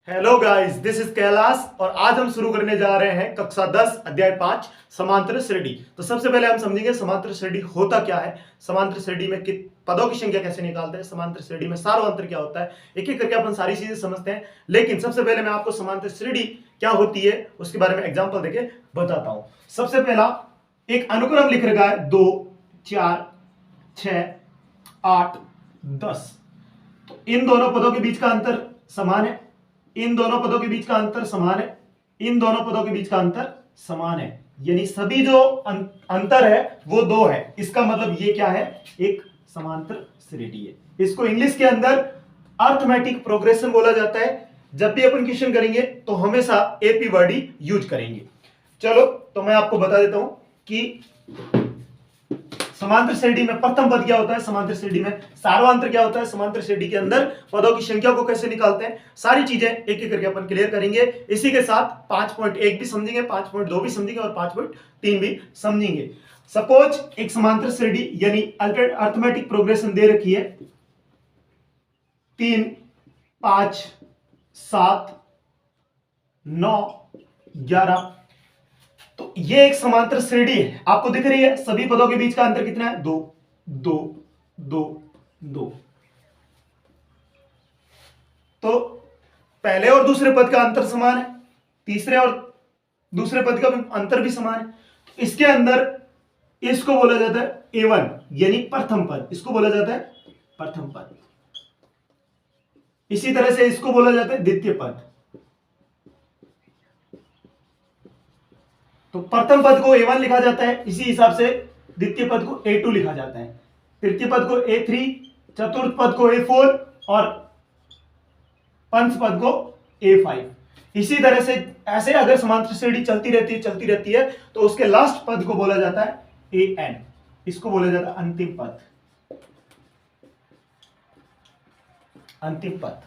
Hello guys, this is Kailash और आज हम शुरू करने जा रहे हैं कक्षा 10 अध्याय 5 समांतर श्रेणी। तो सबसे पहले हम समझेंगे समांतर श्रेणी होता क्या है, समांतर श्रेणी में पदों की संख्या कैसे निकालते हैं, समांतर श्रेणी में सार्वंतर क्या होता है। एक एक करके अपन सारी चीजें समझते हैं, लेकिन सबसे पहले मैं आपको समांतर श्रेणी क्या होती है उसके बारे में एग्जाम्पल देके बताता हूं। सबसे पहला एक अनुक्रम लिख रखा है 2 4 6 8 10। तो इन दोनों पदों के बीच का अंतर समान है, इन दोनों पदों के बीच का अंतर समान है, इन दोनों पदों के बीच का अंतर समान है, यानी सभी जो अंतर है वो 2 है। इसका मतलब ये क्या है, एक समांतर श्रेणी है। इसको इंग्लिश के अंदर अर्थमेटिक प्रोग्रेशन बोला जाता है। जब भी अपन क्वेश्चन करेंगे तो हमेशा एपी वर्ड ही यूज करेंगे। चलो तो मैं आपको बता देता हूं कि समांतर श्रेणी में प्रथम पद क्या होता है, समांतर श्रेणी में सार्वंतर क्या होता है, समांतर श्रेणी के अंदर पदों की संख्या को कैसे निकालते हैं, सारी चीजें एक एक करके अपन क्लियर करेंगे। इसी के साथ 5.1 भी समझेंगे, 5.2 भी समझेंगे और 5.3 भी समझेंगे। सपोज एक समांतर श्रेणी यानी अर्थमेटिक प्रोग्रेशन दे रखी है 3 5 7 9 11। तो ये एक समांतर श्रेणी है, आपको दिख रही है। सभी पदों के बीच का अंतर कितना है, 2 2 2 2। तो पहले और दूसरे पद का अंतर समान है, तीसरे और दूसरे पद का अंतर भी समान है। तो इसके अंदर इसको बोला जाता है A1 यानी प्रथम पद, इसको बोला जाता है प्रथम पद। इसी तरह से इसको बोला जाता है द्वितीय पद। तो प्रथम पद को A1 लिखा जाता है, इसी हिसाब से द्वितीय पद को A2 लिखा जाता है, तृतीय पद को A3, चतुर्थ पद को A4 और पंच पद को A5। इसी तरह से ऐसे अगर समांतर श्रेणी चलती रहती है तो उसके लास्ट पद को बोला जाता है AN, इसको बोला जाता है अंतिम पद, अंतिम पद।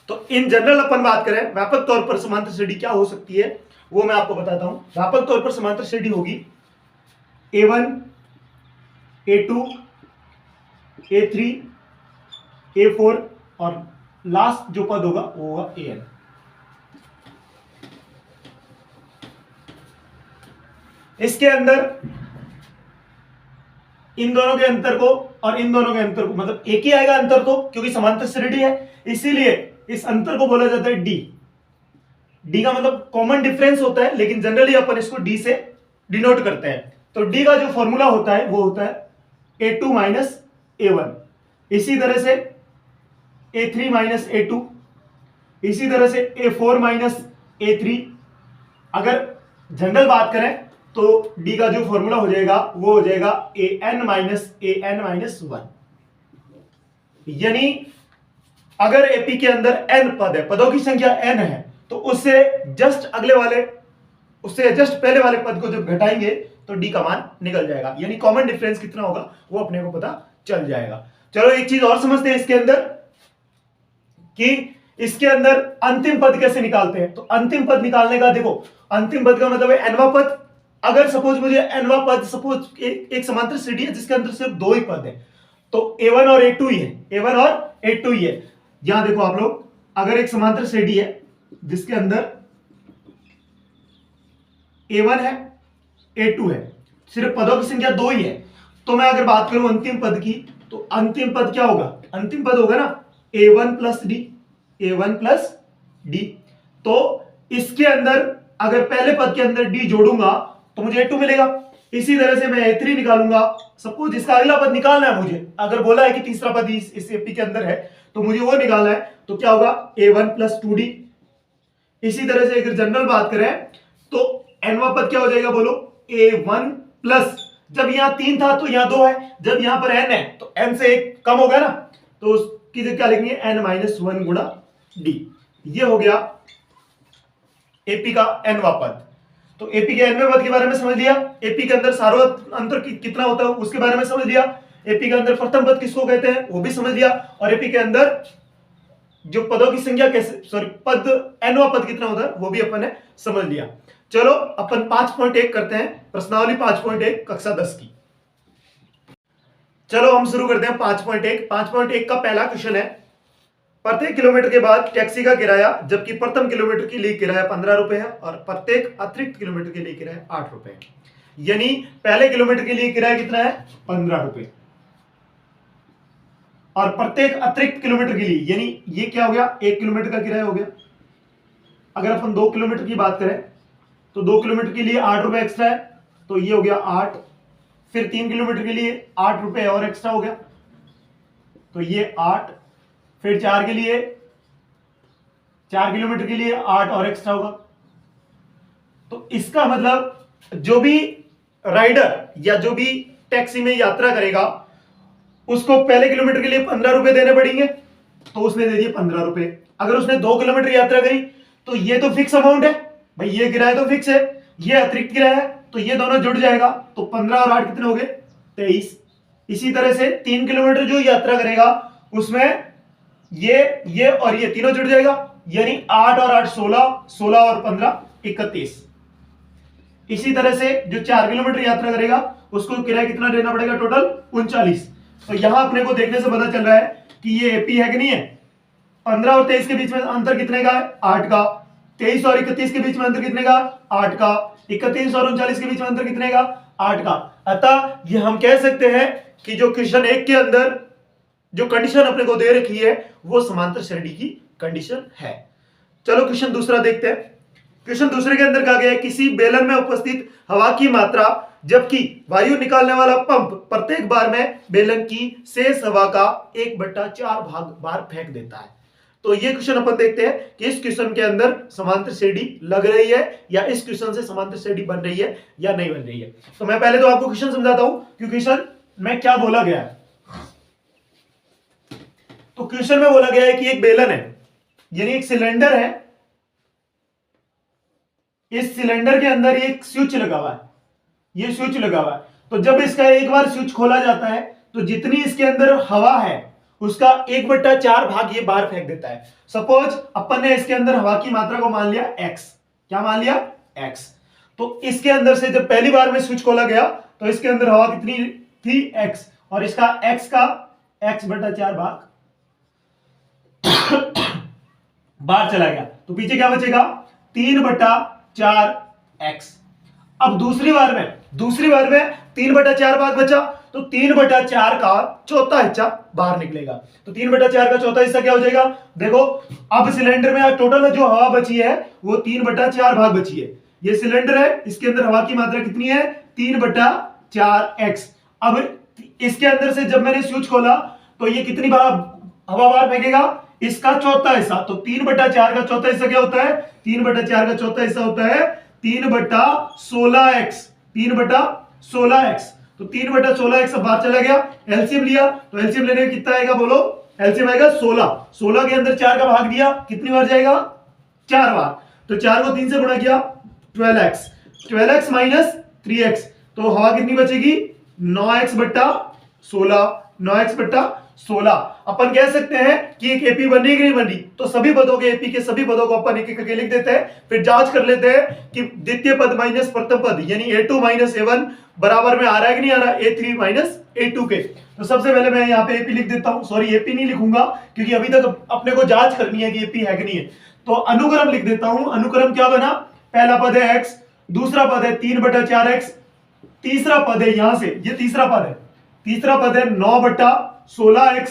तो इन जनरल अपन बात करें व्यापक तौर पर समांतर श्रेणी क्या हो सकती है वो मैं आपको बताता हूं। व्यापक तौर पर समांतर श्रेणी होगी A1 A2 A3 A4 और लास्ट जो पद होगा वो होगा AN। इसके अंदर इन दोनों के अंतर को और इन दोनों के अंतर को, मतलब एक ही आएगा अंतर तो, क्योंकि समांतर श्रेणी है, इसीलिए इस अंतर को बोला जाता है D। डी का मतलब कॉमन डिफरेंस होता है, लेकिन जनरली अपन इसको डी से डिनोट करते हैं। तो डी का जो फॉर्मूला होता है वो होता है A2 माइनस A1, इसी तरह से A3 माइनस A2, इसी तरह से A4 माइनस A3। अगर जनरल बात करें तो डी का जो फॉर्मूला हो जाएगा वो हो जाएगा AN माइनस 1। यानी अगर एपी के अंदर n पद है, पदों की संख्या n है, तो उससे जस्ट पहले वाले पद को जब घटाएंगे तो डी का मान निकल जाएगा, यानी कॉमन डिफरेंस कितना होगा वो अपने को पता चल जाएगा। चलो एक चीज और समझते हैं इसके अंदर कि इसके अंदर अंतिम पद कैसे निकालते हैं। तो अंतिम पद निकालने का देखो, अंतिम पद का मतलब है nवां पद। अगर सपोज मुझे nवां पद, सपोज एक समांतर श्रेणी है जिसके अंदर सिर्फ 2 ही पद है, तो A1 और A2 ही है, A1 और A2 ही है। यहां देखो आप लोग, अगर एक समांतर श्रेणी है जिसके अंदर A1 है A2 है, सिर्फ पदों की संख्या 2 ही है, तो मैं अगर बात करूं अंतिम पद की, तो अंतिम पद क्या होगा, अंतिम पद होगा ना A1 plus D, A1 plus D. तो इसके अंदर अगर पहले पद के अंदर डी जोड़ूंगा तो मुझे A2 मिलेगा। इसी तरह से मैं A3 निकालूंगा, सपोज इसका अगला पद निकालना है मुझे, अगर बोला है कि तीसरा पद इस एपी के अंदर है तो मुझे वो निकालना है, तो क्या होगा A1 प्लस 2D। इसी तरह से अगर जनरल बात करें तो nवां पद क्या हो जाएगा, बोलो A1 प्लस, जब यहां 3 था तो यहां 2 है, जब यहां पर n है तो n से 1 कम होगा ना, तो उसकी जगह क्या लिखेंगे n माइनस 1 गुणा डी। ये हो गया एपी का nवां पद। तो एपी के nवें पद के बारे में समझ लिया, एपी के अंदर सार्वंतर कितना होता है उसके बारे में समझ लिया, एपी के अंदर प्रथम पद किसको कहते हैं वो भी समझ लिया, और एपी के अंदर जो पदों की संख्या कैसे, सॉरी पद nवां पद कितना होता है वो भी अपन ने समझ लिया। चलो अपन 5.1 करते हैं, प्रश्नावली 5.1 कक्षा 10 की। चलो हम शुरू करते हैं 5.1। 5.1 का पहला क्वेश्चन है, प्रत्येक किलोमीटर के बाद टैक्सी का किराया, जबकि प्रथम किलोमीटर के लिए किराया 15 रुपए है और प्रत्येक अतिरिक्त किलोमीटर के लिए किराया 8 रुपए है। यानी पहले किलोमीटर के लिए किराया कितना है 15 रुपए और प्रत्येक अतिरिक्त किलोमीटर के लिए, यानी ये क्या हो गया 1 किलोमीटर का किराया हो गया। अगर अपन 2 किलोमीटर की बात करें तो 2 किलोमीटर के लिए 8 रुपए एक्स्ट्रा है, तो ये हो गया 8। फिर 3 किलोमीटर के लिए 8 रुपए और एक्स्ट्रा हो गया, तो ये 8। फिर 4 के लिए 4 किलोमीटर के लिए 8 और एक्स्ट्रा होगा। तो इसका मतलब जो भी राइडर या जो भी टैक्सी में यात्रा करेगा उसको पहले किलोमीटर के लिए 15 रुपए देने पड़ेंगे, तो उसने दे दिए 15 रुपए। अगर उसने 2 किलोमीटर यात्रा करी तो ये तो फिक्स अमाउंट है भाई, ये किराया तो फिक्स है, ये अतिरिक्त किराया है, तो ये दोनों जुड़ जाएगा, तो 15 और 8 कितने हो गए 23। इसी तरह से 3 किलोमीटर जो यात्रा करेगा उसमें ये और ये तीनों जुड़ जाएगा, यानी 8 और 8 16, 16 और 15 31। इसी तरह से जो 4 किलोमीटर यात्रा करेगा उसको किराया कितना देना पड़ेगा टोटल 39। तो यहां अपने को देखने से पता चल रहा है कि ये एपी है कि नहीं है। 15 और 23 के बीच में अंतर कितने का है 8 का। 23 और 31 के बीच में अंतर कितने का 8 का। 31 और 39 के बीच में अंतर कितने का 8 का। अतः ये हम कह सकते हैं कि जो क्वेश्चन 1 के अंदर जो कंडीशन अपने को दे रखी है वो समांतर श्रेणी की कंडीशन है। चलो क्वेश्चन दूसरा देखते हैं। क्वेश्चन दूसरे के अंदर कहा गया है किसी बेलन में उपस्थित हवा की मात्रा जबकि वायु निकालने वाला पंप प्रत्येक बार में बेलन की शेष हवा का 1/4 भाग बार फेंक देता है। तो ये क्वेश्चन अपन देखते हैं कि इस क्वेश्चन के अंदर समांतर श्रेणी लग रही है या इस क्वेश्चन से समांतर श्रेणी बन रही है या नहीं बन रही है। तो मैं पहले तो आपको क्वेश्चन समझाता हूं कि क्वेश्चन में क्या बोला गया है। तो क्वेश्चन में बोला गया है कि एक बेलन है, यानी एक सिलेंडर है, इस सिलेंडर के अंदर एक स्विच लगा हुआ है, ये स्विच लगा हुआ है। तो जब इसका एक बार स्विच खोला जाता है तो जितनी इसके अंदर हवा है उसका 1/4 भाग ये बाहर फेंक देता है। सपोज अपन ने इसके अंदर हवा की मात्रा को मान लिया x, क्या मान लिया x। तो इसके अंदर से जब पहली बार में स्विच खोला गया तो इसके अंदर हवा कितनी थी x, और इसका x का x/4 भाग बाहर चला गया, तो पीछे क्या बचेगा 3/4x। अब दूसरी बार में 3/4 भाग बचा, तो 3/4 का चौथा हिस्सा बाहर निकलेगा। तो 3/4 का चौथा हिस्सा क्या हो जाएगा, देखो अब सिलेंडर में टोटल जो हवा बची है वो 3/4 भाग बची है। ये सिलेंडर है, इसके अंदर हवा की मात्रा कितनी है 3/4x। अब इसके अंदर से जब मैंने स्विच खोला तो ये कितनी बार हवा बाहर फेंकेगा, इसका चौथा हिस्सा। तो 3/4 का चौथा हिस्सा क्या होता है, 3/4 का चौथा हिस्सा होता है 3/16x। 3/16x, तो 3/16x बाहर चला गया। एलसीएम लिया तो एलसीएम लेने में कितना आएगा बोलो, एलसीएम आएगा 16। 16 के अंदर 4 का भाग दिया, कितनी बार जाएगा 4 बार। तो 4 को 3 से गुणा किया 12x। 12x माइनस 3x, तो हवा कितनी बचेगी 9x/16। 9x/16। अपन कह सकते हैं कि एक एपी बन रही कि नहीं बन रही, तो सभी पदों के एपी के सभी पदों को अपन एक एक करके लिख देते हैं, फिर जांच कर लेते हैं कि द्वितीय पद माइनस प्रथम पद यानी a2 माइनस a1 बराबर में आ रहा है कि नहीं आ रहा, a3 माइनस a2 के। तो सबसे पहले मैं यहाँ पे एपी लिख देता हूं, सॉरी एपी नहीं लिखूंगा क्योंकि अभी तक अपने को जांच करनी है कि एपी है कि नहीं है। तो अनुक्रम लिख देता हूं। अनुक्रम क्या बना, पहला पद है x, दूसरा पद है 3/4x, तीसरा पद है यहां से, ये तीसरा पद है, तीसरा पद है 9/16x।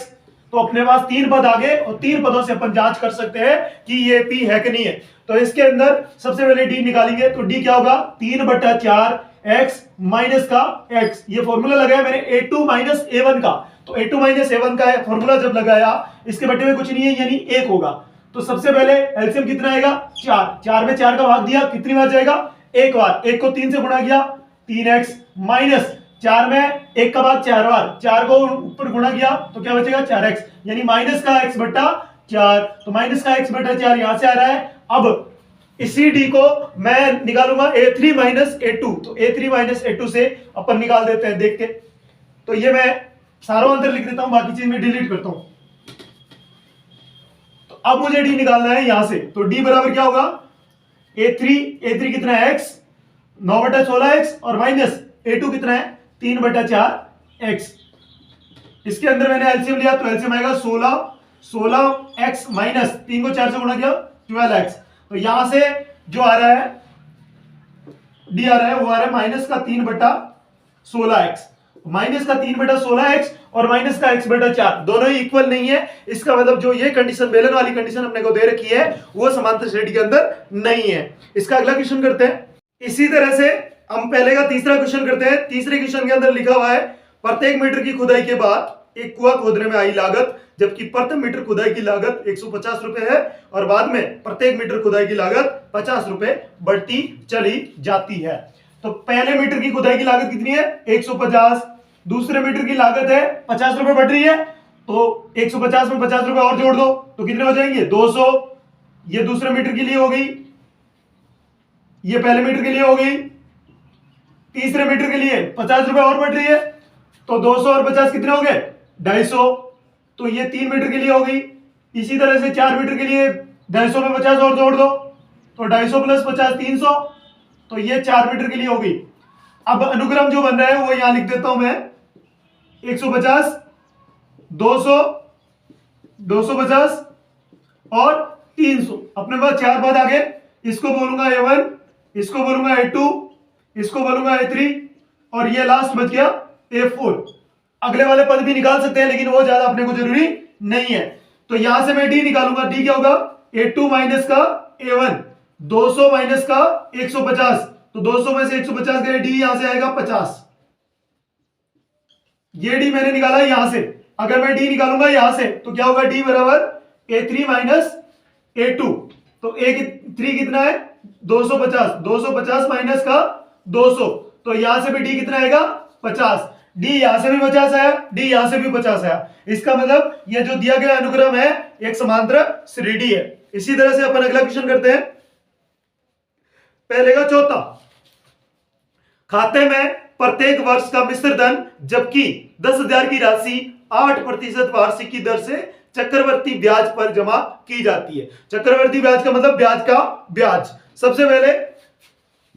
तो अपने पास 3 पद आ गए और 3 पदों से अपन जांच कर सकते हैं कि ये पी है कि नहीं है। तो इसके अंदर सबसे पहले डी निकालेंगे, तो डी क्या होगा 3/4x माइनस का x। ये फॉर्मूला लगाया मैंने a2 माइनस a1 का, तो a2 माइनस a1 का फॉर्मूला जब लगाया इसके बटे में कुछ नहीं है यानी 1 होगा। तो सबसे पहले एलसीएम कितना आएगा 4। 4 में 4 का भाग दिया, कितनी बार जाएगा 1 बार। 1 को 3 से गुणा किया 3x माइनस 4 में 1 का भाग 4 बार, 4 को ऊपर गुणा किया तो क्या बचेगा 4x, यानी माइनस का x/4। तो माइनस का x/4 यहां से आ रहा है। अब इसी d को मैं निकालूंगा a3 माइनस a2, तो a3 माइनस a2 से अपन निकाल देते हैं देख के। तो ये मैं सारा अंतर लिख देता हूं, बाकी चीज में डिलीट करता हूं। तो अब मुझे d निकालना है यहां से, तो d बराबर क्या होगा a3 कितना है x 9/16x और माइनस a2 कितना है 3/4x। इसके अंदर मैंने एलसीएम लिया तो एलसीएम आएगा 16। 16x माइनस 3 को 4 से गुणा किया 12x। तो यहां से जो आ रहा है डी आ रहा है वो आ रहा है माइनस का 3/16x। माइनस का 3/16x और माइनस का x/4 दोनों ही इक्वल नहीं है। इसका मतलब जो ये कंडीशन बेलन वाली कंडीशन अपने को दे रखी है वो समांतर श्रेणी के अंदर नहीं है। इसका अगला क्वेश्चन करते हैं। इसी तरह से हम पहले का तीसरा क्वेश्चन करते हैं। तीसरे क्वेश्चन के अंदर लिखा हुआ है प्रत्येक मीटर की खुदाई के बाद एक कुआं खोदने में आई लागत, जबकि प्रति मीटर खुदाई की लागत 150 रुपए है और बाद में प्रत्येक मीटर खुदाई की लागत 50 रुपए बढ़ती चली जाती है। तो पहले मीटर की खुदाई की लागत कितनी है 150, दूसरे मीटर की लागत है 50 रुपए बढ़ रही है, तो 150 में 50 रुपए और जोड़ दो तो कितने हो जाएंगे 200। ये दूसरे मीटर के लिए हो गई, ये पहले मीटर के लिए हो गई, तीसरे मीटर के लिए 50 रुपए और बढ़ रही है, तो 200 और 50 कितने हो गए 250। तो ये 3 मीटर के लिए हो गई। इसी तरह से 4 मीटर के लिए 250 में 50 और जोड़ दो तो 250 प्लस 50 300, तो ये 4 मीटर के लिए हो गई। अब अनुक्रम जो बन रहा है वो यहां लिख देता हूं मैं 150, 200, 250 और 300। अपने पास 4 पद आगे, इसको बोलूंगा A1, इसको बोलूंगा A2, इसको बोलूंगा A3 और ये लास्ट बच गया A4। अगले वाले पद भी निकाल सकते हैं लेकिन वो ज्यादा अपने को जरूरी नहीं है। तो यहां से मैं D निकालूंगा। D क्या होगा A2 माइनस का A1, 200 माइनस का 150, तो 200 में से 150 गए, D यहां से आएगा 50। ये D मैंने निकाला यहां से। अगर मैं D निकालूंगा यहां से तो क्या होगा D बराबर A3 माइनस A2। तो A3 कितना है 250, 250 माइनस का 200, तो यहां से भी D कितना आएगा 50। D यहां से भी 50 आया, D यहां से भी 50 आया। इसका मतलब ये जो दिया गया अनुक्रम है एक समांतर श्रेणी है। इसी तरह से अपन अगला क्वेश्चन करते हैं। पहले का चौथा, खाते में प्रत्येक वर्ष का मिश्र धन जबकि 10,000 की राशि 8% वार्षिक की दर से चक्रवर्ती ब्याज पर जमा की जाती है। चक्रवर्ती ब्याज का मतलब ब्याज का ब्याज। सबसे पहले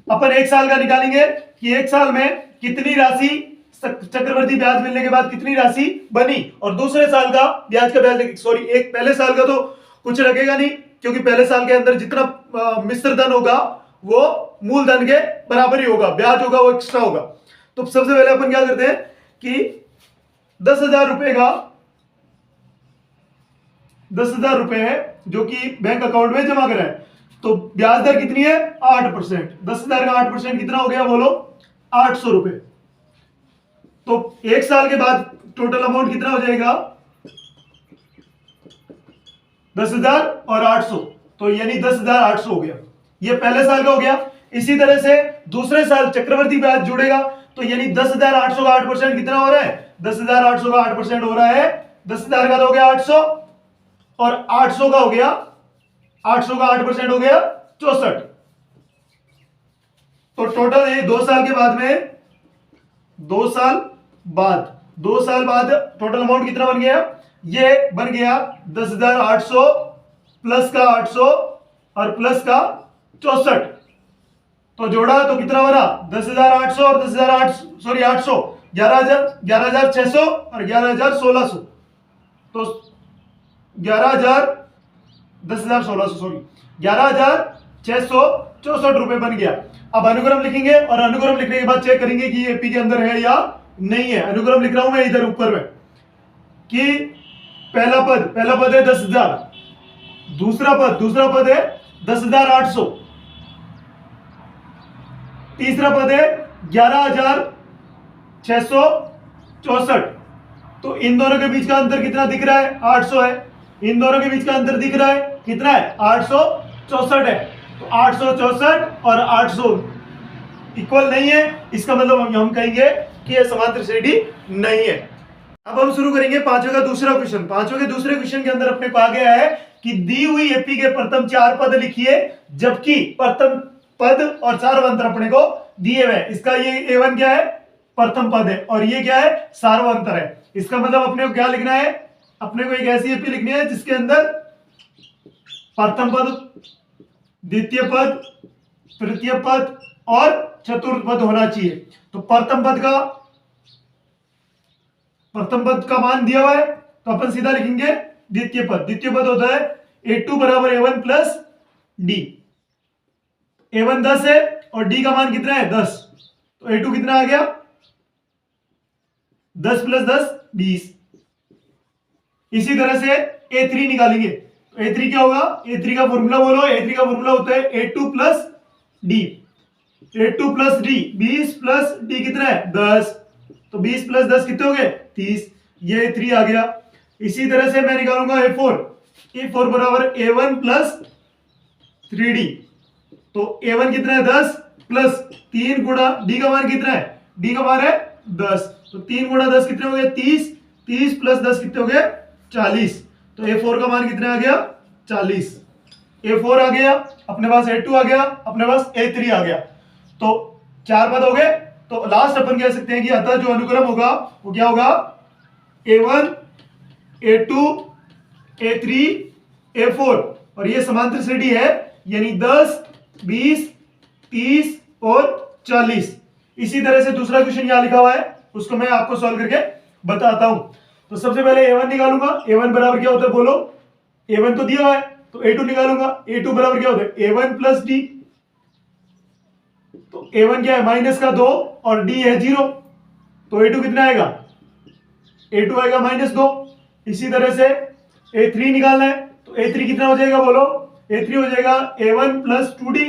अपन एक साल का निकालेंगे कि एक साल में कितनी राशि चक्रवर्ती ब्याज मिलने के बाद कितनी राशि बनी, और दूसरे साल का ब्याज का ब्याज, सॉरी एक पहले साल का तो कुछ लगेगा नहीं क्योंकि पहले साल के अंदर जितना मिश्र धन होगा वो मूलधन के बराबर ही होगा, ब्याज होगा वो एक्स्ट्रा होगा। तो सबसे पहले अपन क्या करते हैं कि 10,000 रुपए का 10,000 रुपए है जो कि बैंक अकाउंट में जमा करा है, तो ब्याज दर कितनी है 8%। 10,000 का 8% कितना हो गया बोलो 800 रुपए। तो एक साल के बाद टोटल अमाउंट कितना हो जाएगा 10,000 और 800, तो यानी 10,800 हो गया। ये पहले साल का हो गया। इसी तरह से दूसरे साल चक्रवर्ती ब्याज जुड़ेगा तो यानी 10,800 का 8% कितना हो रहा है 10,800 का 8% हो रहा है 10,000 का तो हो गया 800 और 800 का हो गया 800 का 8% हो गया 64। तो टोटल ये 2 साल के बाद में 2 साल बाद टोटल अमाउंट कितना बन गया, ये बन गया 10,800 प्लस का 800 और प्लस का 64। तो जोड़ा तो कितना बना 10,800 और 10,800 सॉरी 800 11,600 और 11,1600, तो 11,664 रुपए बन गया। अब अनुक्रम लिखेंगे और अनुक्रम लिखने के बाद चेक करेंगे कि एपी के अंदर है या नहीं है। अनुक्रम लिख रहा हूं मैं इधर ऊपर में कि पहला पद है 10,000, दूसरा पद है 10,800, तीसरा पद है 11,664। तो इन दोनों के बीच का अंतर कितना दिख रहा है 800 है। इन दोनों के बीच का अंतर दिख रहा है कितना है 864 है। तो 864 और 800 इक्वल नहीं है, इसका मतलब हम कहेंगे कि यह समांतर श्रेणी नहीं है। अब हम शुरू करेंगे पांचवें का दूसरा क्वेश्चन। पांचवें के दूसरे क्वेश्चन के अंदर अपने कहा गया है कि दी हुई एपी के प्रथम 4 पद लिखिए जबकि प्रथम पद और सार्वंतर अपने को दिए हुए। इसका ये A1 क्या है प्रथम पद है और ये क्या है सार्वंतर है। इसका मतलब अपने को क्या लिखना है, अपने को एक ऐसी एपी लिखनी है जिसके अंदर प्रथम पद, द्वितीय पद, तृतीय पद और चतुर्थ पद होना चाहिए। तो प्रथम पद का मान दिया हुआ है तो अपन सीधा लिखेंगे द्वितीय पद होता है A2 बराबर A1 प्लस डी। A1 10 है और डी का मान कितना है 10, तो A2 कितना आ गया 10 प्लस 10 20। इसी तरह से A3 निकालेंगे, तो A3 क्या होगा, A3 का फॉर्मूला बोलो, A3 का फॉर्मूला होता है A2 plus D. A2 plus D 20 plus D कितना है 10, तो 20 प्लस 10 कितने हो गए 30, ये A3 आ गया। इसी तरह से मैं निकालूंगा A4 बराबर A1 प्लस 3D, तो A1 कितना है 10 प्लस 3 गुणा डी का मान कितना है, डी का मान है 10, तो 3 गुणा 10 कितने हो गए 30, 30 प्लस 10 कितने हो गए 40, तो A4 का मान कितना आ गया 40। A4 आ गया, अपने पास A2 आ गया, अपने पास A3 आ गया, तो 4 पद हो गए। तो लास्ट अपन कह सकते हैं कि अतः जो अनुक्रम होगा वो क्या होगा A1 A2 A3 A4, और ये समांतर श्रेणी है, यानी 10 20 30 और 40। इसी तरह से दूसरा क्वेश्चन यहां लिखा हुआ है, उसको मैं आपको सॉल्व करके बताता हूं। तो सबसे पहले A1 निकालूंगा, A1 बराबर क्या होता है बोलो, A1 तो दिया हुआ है, तो A2 निकालूंगा, A2 बराबर क्या होता है A1 प्लस डी, तो A1 क्या है माइनस का 2 और D है 0, तो A2 कितना आएगा, A2 आएगा -2। इसी तरह से A3 निकालना है, तो A3 कितना हो जाएगा बोलो, A3 हो जाएगा A1 प्लस 2D,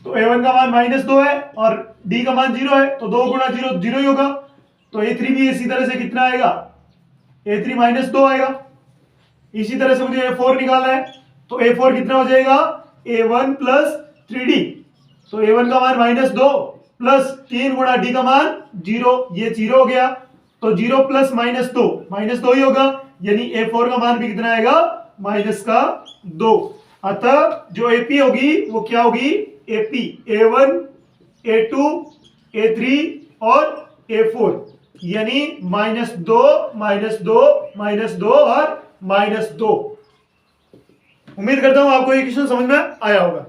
तो A1 का मान -2 है और D का मान 0 है, तो 2 गुणा 0 0 ही होगा, तो A3 भी इसी तरह से कितना आएगा, A3 -2 आएगा। इसी तरह से मुझे A4 निकालना है, तो A4 कितना हो जाएगा A1 प्लस 3D, तो A1 का मान -2 प्लस 3 गुणा D का मान 0, ये 0 हो गया, तो 0 प्लस -2 ही होगा, यानी A4 का मान भी कितना आएगा -2। अतः जो AP होगी वो क्या होगी, AP A1 A2 A3 और A4, यानी -2 -2 -2 और -2। उम्मीद करता हूं आपको ये क्वेश्चन समझ में आया होगा।